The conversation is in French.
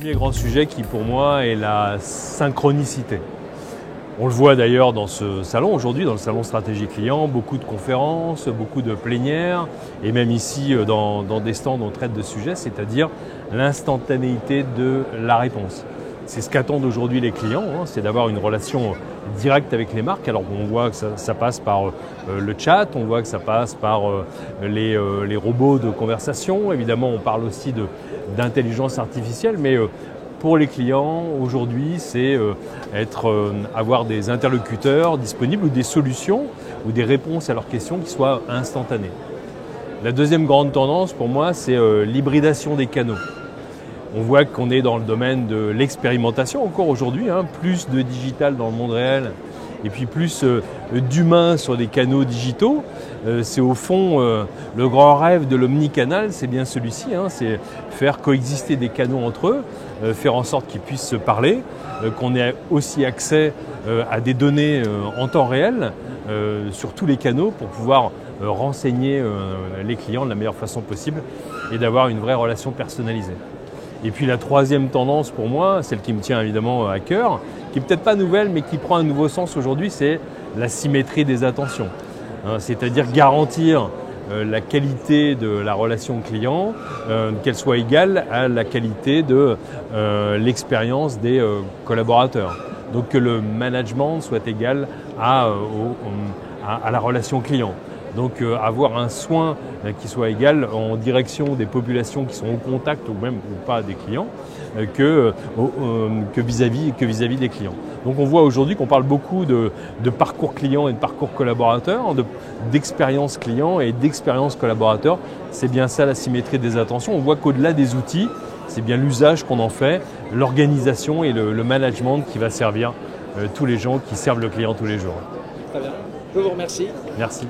premier grand sujet qui pour moi est la synchronicité. On le voit d'ailleurs dans ce salon aujourd'hui, dans le salon stratégie client, beaucoup de conférences, beaucoup de plénières et même ici dans des stands on traite de sujets, c'est-à-dire l'instantanéité de la réponse. C'est ce qu'attendent aujourd'hui les clients, c'est d'avoir une relation directe avec les marques. Alors on voit que ça passe par le chat, on voit que ça passe par les robots de conversation. Évidemment, on parle aussi d'intelligence artificielle, mais pour les clients, aujourd'hui, c'est avoir des interlocuteurs disponibles ou des solutions ou des réponses à leurs questions qui soient instantanées. La deuxième grande tendance pour moi, c'est l'hybridation des canaux. On voit qu'on est dans le domaine de l'expérimentation encore aujourd'hui, plus de digital dans le monde réel et puis plus d'humain sur des canaux digitaux. C'est au fond le grand rêve de l'omnicanal, c'est bien celui-ci, c'est faire coexister des canaux entre eux, faire en sorte qu'ils puissent se parler, qu'on ait aussi accès à des données en temps réel sur tous les canaux pour pouvoir renseigner les clients de la meilleure façon possible et d'avoir une vraie relation personnalisée. Et puis la troisième tendance pour moi, celle qui me tient évidemment à cœur, qui n'est peut-être pas nouvelle mais qui prend un nouveau sens aujourd'hui, c'est la symétrie des attentions. C'est-à-dire garantir la qualité de la relation client, qu'elle soit égale à la qualité de l'expérience des collaborateurs. Donc que le management soit égal à la relation client. Donc avoir un soin qui soit égal en direction des populations qui sont au contact ou même ou pas des clients que vis-à-vis des clients. Donc on voit aujourd'hui qu'on parle beaucoup de parcours client et de parcours collaborateur, d'expérience client et d'expérience collaborateur. C'est bien ça la symétrie des attentions. On voit qu'au-delà des outils, c'est bien l'usage qu'on en fait, l'organisation et le management qui va servir tous les gens qui servent le client tous les jours. Très bien. Je vous remercie. Merci.